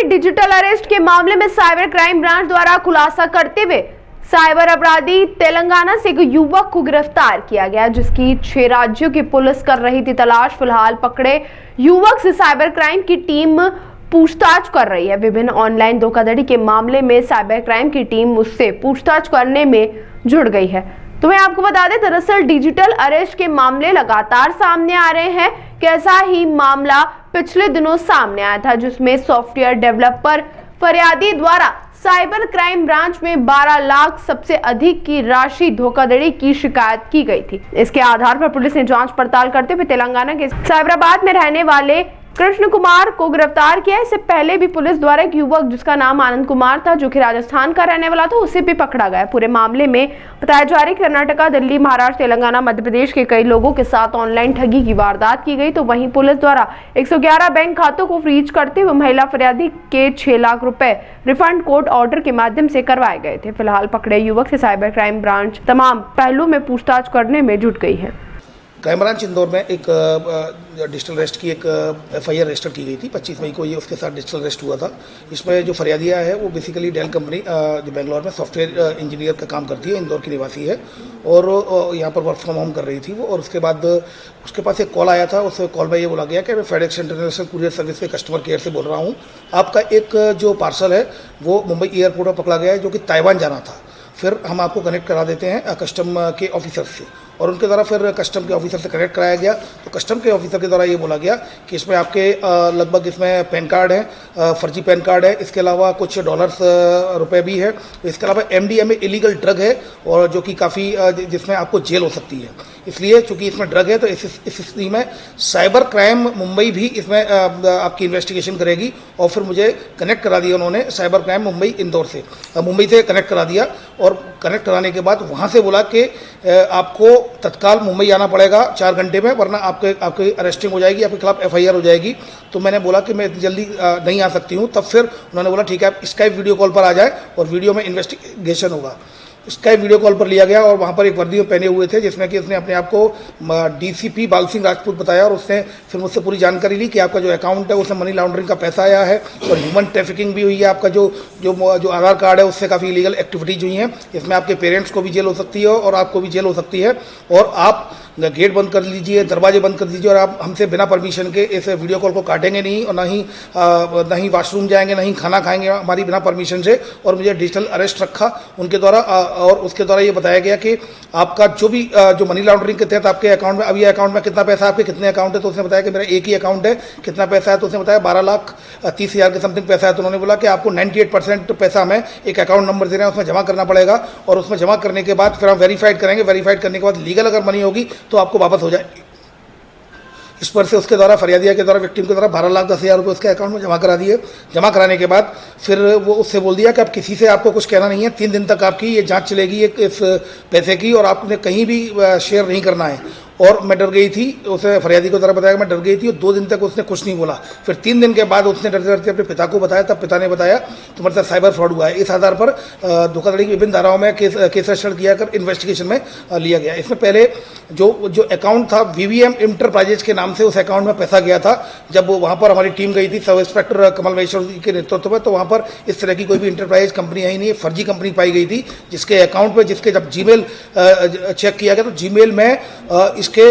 Digital arrest के मामले में साइबर क्राइम ब्रांच द्वारा खुलासा करते हुए साइबर अपराधी तेलंगाना से एक युवक को गिरफ्तार किया गया, जिसकी 6 राज्यों की पुलिस कर रही थी तलाश। फिलहाल पकड़े युवक से साइबर क्राइम की टीम पूछताछ कर रही है। विभिन्न ऑनलाइन धोखाधड़ी के मामले में साइबर क्राइम की टीम उससे पूछताछ करने में जुट गई है। तो मैं आपको बता दें, दरअसल डिजिटल अरेस्ट के मामले लगातार सामने आ रहे हैं। कैसा ही मामला पिछले दिनों सामने आया था, जिसमें सॉफ्टवेयर डेवलपर फरियादी द्वारा साइबर क्राइम ब्रांच में 12 लाख सबसे अधिक की राशि धोखाधड़ी की शिकायत की गई थी। इसके आधार पर पुलिस ने जांच पड़ताल करते हुए तेलंगाना के साइबराबाद में रहने वाले कृष्ण कुमार को गिरफ्तार किया। इससे पहले भी पुलिस द्वारा एक युवक जिसका नाम आनंद कुमार था, जो कि राजस्थान का रहने वाला था, उसे भी पकड़ा गया। पूरे मामले में बताया जा रहा है कर्नाटका, दिल्ली, महाराष्ट्र, तेलंगाना, मध्य प्रदेश के कई लोगों के साथ ऑनलाइन ठगी की वारदात की गई। तो वहीं पुलिस द्वारा 111 बैंक खातों को फ्रीज करते हुए महिला फरियादी के 6 लाख रुपए रिफंड कोर्ट ऑर्डर के माध्यम से करवाए गए थे। फिलहाल पकड़े युवक से साइबर क्राइम ब्रांच तमाम पहलुओं में पूछताछ करने में जुट गई है। क्राइम ब्रांच इंदौर में एक डिजिटल अरेस्ट की एक FIR रजिस्टर की गई थी। 25 मई को ये उसके साथ डिजिटल अरेस्ट हुआ था। इसमें जो फरियादिया है वो बेसिकली डेल कंपनी जो बेंगलोर में सॉफ्टवेयर इंजीनियर का काम करती है, इंदौर की निवासी है और यहाँ पर वर्क फ्रॉम होम कर रही थी वो। और उसके बाद उसके पास एक कॉल आया था। उस कॉल में ये बोला गया कि मैं फेडेक्स इंटरनेशनल कुरियर सर्विस के कस्टमर केयर से बोल रहा हूँ। आपका एक जो पार्सल है वो मुंबई एयरपोर्ट पर पकड़ा गया है, जो कि ताइवान जाना था। फिर हम आपको कनेक्ट करा देते हैं कस्टम के ऑफिसर से, और उनके द्वारा फिर कस्टम के ऑफिसर से कनेक्ट कराया गया। तो कस्टम के ऑफिसर के द्वारा ये बोला गया कि इसमें आपके लगभग इसमें पैन कार्ड है, फर्जी पैन कार्ड है, इसके अलावा कुछ डॉलर्स रुपए भी है। इसके अलावा MDMA इलीगल ड्रग है और जो कि काफ़ी जिसमें आपको जेल हो सकती है। इसलिए चूंकि इसमें ड्रग है तो इस स्थिति में साइबर क्राइम मुंबई भी इसमें आपकी इन्वेस्टिगेशन करेगी। और फिर मुझे कनेक्ट करा दिया उन्होंने साइबर क्राइम मुंबई इंदौर से, मुंबई से कनेक्ट करा दिया। और कनेक्ट कराने के बाद वहाँ से बोला कि आपको तत्काल मुंबई आना पड़ेगा 4 घंटे में, वरना आपकी अरेस्टिंग हो जाएगी, आपके खिलाफ FIR हो जाएगी। तो मैंने बोला कि मैं इतनी जल्दी नहीं आ सकती हूँ। तब फिर उन्होंने बोला ठीक है आप स्काइप वीडियो कॉल पर आ जाए और वीडियो में इन्वेस्टिगेशन होगा। स्काइप वीडियो कॉल पर लिया गया और वहाँ पर एक वर्दी में पहने हुए थे, जिसमें कि उसने अपने आप को DCP बाल सिंह राजपूत बताया। और उसने फिर मुझसे पूरी जानकारी ली कि आपका जो अकाउंट है उसमें मनी लॉन्ड्रिंग का पैसा आया है और ह्यूमन ट्रैफिकिंग भी हुई है। आपका जो आधार कार्ड है उससे काफ़ी इलीगल एक्टिविटीज हुई हैं। इसमें आपके पेरेंट्स को भी जेल हो सकती है और आपको भी जेल हो सकती है। और आप गेट बंद कर लीजिए, दरवाजे बंद कर दीजिए, और आप हमसे बिना परमिशन के इस वीडियो कॉल को काटेंगे नहीं और ना ही वॉशरूम जाएंगे, ना ही खाना खाएंगे हमारी बिना परमिशन से। और मुझे डिजिटल अरेस्ट रखा उनके द्वारा। और उसके द्वारा ये बताया गया कि आपका जो मनी लॉन्ड्रिंग के तहत आपके अकाउंट में, अभी अकाउंट में कितना पैसा है, आपके कितने अकाउंट है। तो उसने बताया कि मेरा एक ही अकाउंट है, कितना पैसा है। तो उसने बताया 12,30,000 के समथिंग पैसा है। तो उन्होंने बोला कि आपको 98% पैसा हमें एक अकाउंट नंबर दे रहे हैं, उसमें जमा करना पड़ेगा। और उसमें जमा करने के बाद फिर हम वेरीफाइड करेंगे। वेरीफाइड करने के बाद लीगल अगर मनी होगी तो आपको वापस हो जाएगी। इस पर से उसके द्वारा फरियादिया के द्वारा विक्टिम के द्वारा 12,10,000 रुपये उसके अकाउंट में जमा करा दिए। जमा कराने के बाद फिर वो उससे बोल दिया कि अब किसी से आपको कुछ कहना नहीं है, 3 दिन तक आपकी ये जांच चलेगी इस पैसे की, और आपने कहीं भी शेयर नहीं करना है। और मैं डर गई थी, उसे फरियादी को द्वारा बताया कि मैं डर गई थी। और 2 दिन तक उसने कुछ नहीं बोला। फिर 3 दिन के बाद उसने डरते डरते अपने पिता को बताया। तब पिता ने बताया तुम्हारे साथ साइबर फ्रॉड हुआ है। इस आधार पर धोखाधड़ी की विभिन्न धाराओं में केस रजिस्टर किया कर इन्वेस्टिगेशन में लिया गया। इसमें पहले जो अकाउंट था VVM इंटरप्राइजेज के नाम से, उस अकाउंट में पैसा गया था। जब वहाँ पर हमारी टीम गई थी सब इंस्पेक्टर कमल महेश्वर के नेतृत्व में, तो वहाँ पर इस तरह की कोई भी इंटरप्राइज कंपनी है ही नहीं, फर्जी कंपनी पाई गई थी। जिसके अकाउंट में, जिसके जब जीमेल चेक किया गया तो जीमेल में इसके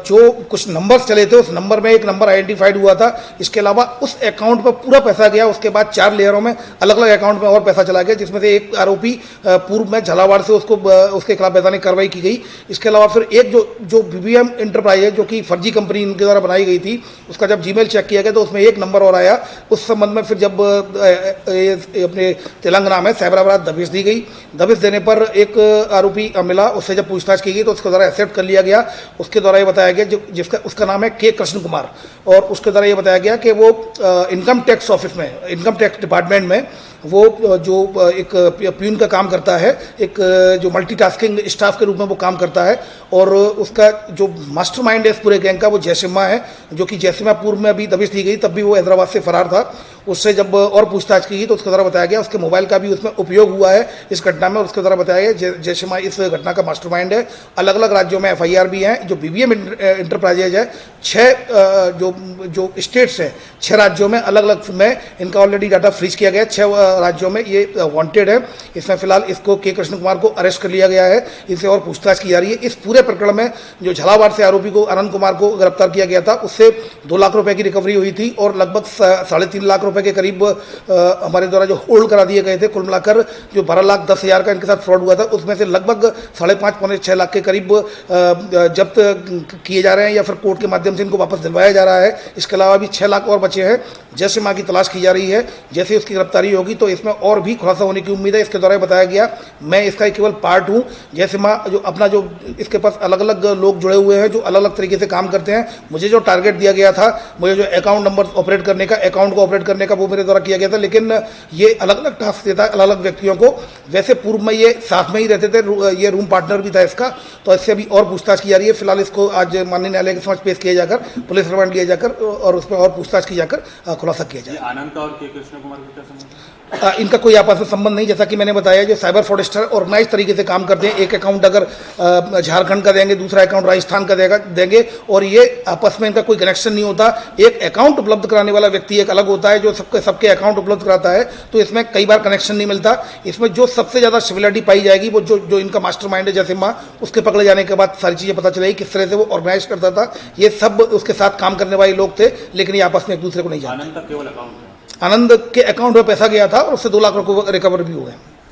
जो कुछ नंबर्स चले थे, उस नंबर में एक नंबर आइडेंटिफाइड हुआ था। इसके अलावा उस अकाउंट पर पूरा पैसा गया। उसके बाद 4 लेयरों में अलग अलग अकाउंट में और पैसा चला गया, जिसमें से एक आरोपी पूर्व में झालावाड़ से उसके खिलाफ वैधानिक कार्रवाई की गई। इसके अलावा फिर एक जो VVM इंटरप्राइज है, जो कि फर्जी कंपनी इनके द्वारा बनाई गई थी, उसका जब जीमेल चेक किया गया तो उसमें एक नंबर और आया। उस संबंध में फिर जब अपने तेलंगाना में साइबराबाद दबिश दी गई। दबिश देने पर एक आरोपी मिला, उससे जब पूछताछ की गई तो उसके द्वारा एक्सेप्ट कर लिया गया। उसके द्वारा ये बताया गया उसका नाम है कृष्ण कुमार। और उसके द्वारा ये बताया गया कि वो इनकम टैक्स ऑफिस में, इनकम टैक्स डिपार्टमेंट में वो जो एक प्यून का काम करता है, एक जो मल्टीटास्किंग स्टाफ के रूप में वो काम करता है। और उसका जो मास्टरमाइंड है इस पूरे गैंग का वो जयसिम्हा है, जो कि जयसिम्हा पूर्व में अभी दबिश दी गई तब भी वो हैदराबाद से फरार था। उससे जब और पूछताछ की गई तो उसके द्वारा बताया गया उसके मोबाइल का भी उसमें उपयोग हुआ है इस घटना में, और उसके द्वारा बताया गया जैश ए मोहम्मद इस घटना का मास्टरमाइंड है। अलग अलग राज्यों में FIR भी हैं। जो BBM इंटरप्राइजेज है 6 जो स्टेट्स हैं 6 राज्यों में अलग अलग में इनका ऑलरेडी डाटा फ्रीज किया गया है। 6 राज्यों में ये वांटेड है। इसमें फिलहाल इसको के कृष्ण कुमार को अरेस्ट कर लिया गया है, इनसे और पूछताछ की जा रही है। इस पूरे प्रकरण में जो झालावाड़ से आरोपी को अनंत कुमार को गिरफ्तार किया गया था उससे 2 लाख रुपए की रिकवरी हुई थी और लगभग 3.5 लाख रुपए के करीब हमारे द्वारा जो होल्ड करा दिए गए थे। कुल मिलाकर जो 12,10,000 का इनके साथ फ्रॉड हुआ था उसमें से लगभग 5.5 पौने 6 लाख के करीब जब्त किए जा रहे हैं या फिर कोर्ट के माध्यम से इनको वापस दिलवाया जा रहा है। इसके अलावा भी 6 लाख और बचे हैं। जैश ए मोहम्मद की तलाश की जा रही है। जैसे उसकी गिरफ्तारी होगी तो इसमें और भी खुलासा होने की उम्मीद है। इसके द्वारा बताया गया मैं इसका केवल पार्ट हूँ। जैसे मोहम्मद जो अपना जो इसके पास अलग अलग लोग जुड़े हुए हैं जो अलग अलग तरीके से काम करते हैं। मुझे जो टारगेट दिया गया था, मुझे जो अकाउंट नंबर ऑपरेट करने का, अकाउंट को ऑपरेट करने का, वो मेरे द्वारा किया गया था। लेकिन ये अलग अलग टास्क देता है अलग अलग व्यक्तियों को। वैसे पूर्व में ये साथ में ही रहते थे, ये रूम पार्टनर भी था इसका। तो इससे अभी और पूछताछ की जा रही है। फिलहाल इसको आज माननीय न्यायालय के समक्ष पेश किया जाकर पुलिस रिमांड लिया जाकर और उसमें और पूछताछ की जाकर खुलासा किया जाए। आनंद और के कृष्ण कुमार का क्या संबंध? इनका कोई आपस में संबंध नहीं। जैसा कि मैंने बताया जो साइबर फ्रॉडस्टर ऑर्गेनाइज तरीके से काम करते हैं। एक अकाउंट अगर झारखंड का देंगे, दूसरा अकाउंट राजस्थान का देंगे और ये आपस में इनका कोई कनेक्शन नहीं होता। एक अकाउंट उपलब्ध कराने वाला व्यक्ति एक अलग होता है जो सबके अकाउंट उपलब्ध कराता है। तो इसमें कई बार कनेक्शन नहीं मिलता। इसमें जो सबसे ज़्यादा सिमिलरिटी पाई जाएगी वो जो इनका मास्टरमाइंड है जैसे माँ, उसके पकड़े जाने के बाद सारी चीज़ें पता चलेगी किस तरह से वो ऑर्गेनाइज करता था। ये सब उसके साथ काम करने वाले लोग थे लेकिन ये आपस में एक दूसरे को नहीं जानते। आनंद का केवल अकाउंट है। आनंद के अकाउंट में पैसा गया था और उससे 2 लाख रुपये रिकवर भी हुए।